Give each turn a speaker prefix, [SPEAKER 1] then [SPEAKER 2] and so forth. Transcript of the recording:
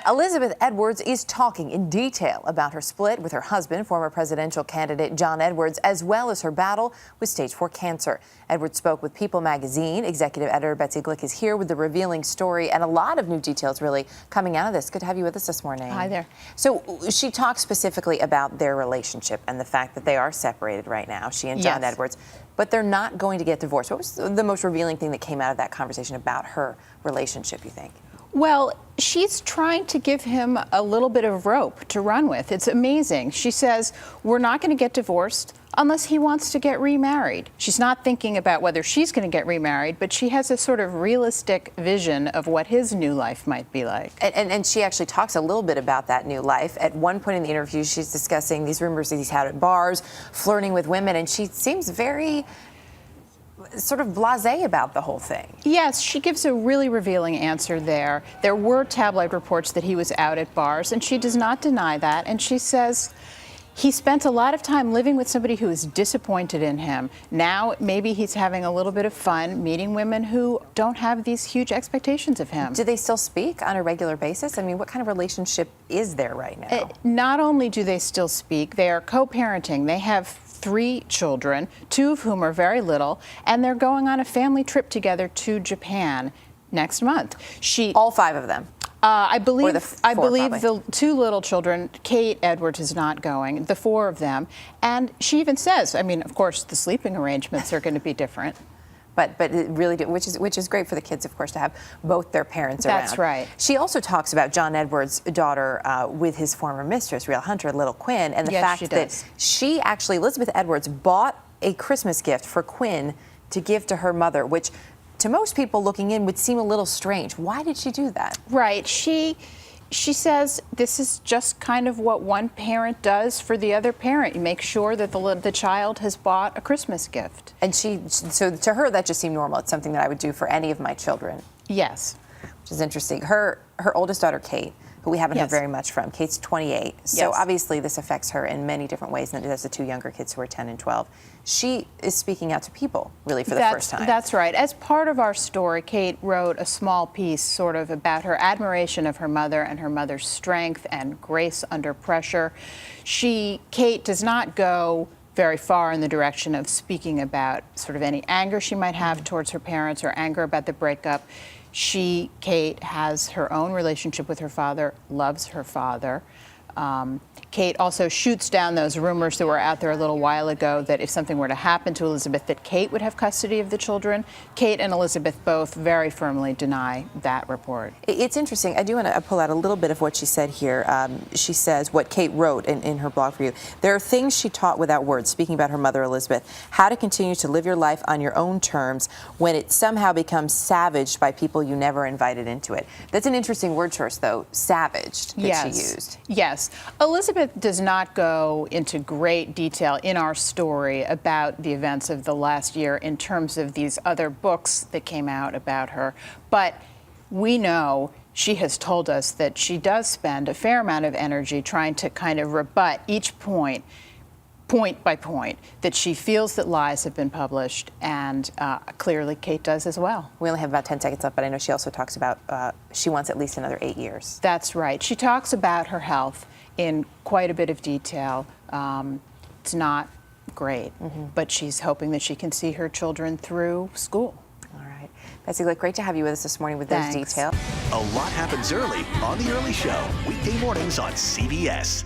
[SPEAKER 1] Elizabeth Edwards is talking in detail about her split with her husband, former presidential candidate John Edwards, as well as her battle with stage 4 cancer. Edwards spoke with People magazine. Executive editor Betsy Gleick is here with the revealing story and a lot of new details really coming out of this. Good to have you with us this morning.
[SPEAKER 2] Hi there.
[SPEAKER 1] So she talks specifically about their relationship and the fact that they are separated right now, she and John Edwards, but they're not going to get divorced. What was the most revealing thing that came out of that conversation about her relationship, you think?
[SPEAKER 2] Well, she's trying to give him a little bit of rope to run with. It's amazing. She says, we're not going to get divorced unless he wants to get remarried. She's not thinking about whether she's going to get remarried, but she has a sort of realistic vision of what his new life might be like.
[SPEAKER 1] And she actually talks a little bit about that new life. At one point in the interview, she's discussing these rumors that he's had at bars, flirting with women, and she seems very sort of blasé about the whole thing.
[SPEAKER 2] Yes, she gives a really revealing answer there. There were tabloid reports that he was out at bars, and she does not deny that. And she says he spent a lot of time living with somebody who is disappointed in him. Now maybe he's having a little bit of fun meeting women who don't have these huge expectations of him.
[SPEAKER 1] Do they still speak on a regular basis? I mean, what kind of relationship is there right now?
[SPEAKER 2] Not only do they still speak, they are co-parenting. They have 3 children, 2 of whom are very little, and they're going on a family trip together to Japan next month.
[SPEAKER 1] All 5 of them?
[SPEAKER 2] I believe
[SPEAKER 1] probably.
[SPEAKER 2] the 2 little children, Kate Edwards is not going, the 4 of them. And she even says, I mean, of course, the sleeping arrangements are going to be different.
[SPEAKER 1] But it really, which is great for the kids, of course, to have both their parents around.
[SPEAKER 2] That's right.
[SPEAKER 1] She also talks about John Edwards' daughter with his former mistress, Real Hunter, little Quinn, and the fact that she actually, Elizabeth Edwards, bought a Christmas gift for Quinn to give to her mother, which to most people looking in would seem a little strange. Why did she do that? Right.
[SPEAKER 2] She says this is just kind of what one parent does for the other parent. You make sure that the child has bought a Christmas gift.
[SPEAKER 1] And so to her, that just seemed normal. It's something that I would do for any of my children.
[SPEAKER 2] Yes.
[SPEAKER 1] Which is interesting. Her oldest daughter, Kate, who we haven't heard very much from. Kate's 28. So obviously this affects her in many different ways, and it does the 2 younger kids who are 10 and 12. She is speaking out to people, really, for the first time.
[SPEAKER 2] That's right. As part of our story, Kate wrote a small piece sort of about her admiration of her mother and her mother's strength and grace under pressure. Kate does not go very far in the direction of speaking about sort of any anger she might have towards her parents or anger about the breakup. Kate, has her own relationship with her father, loves her father. Kate also shoots down those rumors that were out there a little while ago that if something were to happen to Elizabeth, that Kate would have custody of the children. Kate and Elizabeth both very firmly deny that report.
[SPEAKER 1] It's interesting. I do want to pull out a little bit of what she said here. She says what Kate wrote in her blog for you. There are things she taught without words, speaking about her mother, Elizabeth, how to continue to live your life on your own terms when it somehow becomes savaged by people you never invited into it. That's an interesting word choice, though, savaged, that she used.
[SPEAKER 2] Yes. Elizabeth does not go into great detail in our story about the events of the last year in terms of these other books that came out about her. But we know she has told us that she does spend a fair amount of energy trying to kind of rebut each point by point, that she feels that lies have been published, and clearly Kate does as well.
[SPEAKER 1] We only have about 10 seconds left, but I know she also talks about she wants at least another 8 years.
[SPEAKER 2] That's right. She talks about her health in quite a bit of detail. It's not great, but she's hoping that she can see her children through school.
[SPEAKER 1] All right. Betsy Gleick, great to have you with us this morning with those details.
[SPEAKER 3] A lot happens early on The Early Show, weekday mornings on CBS.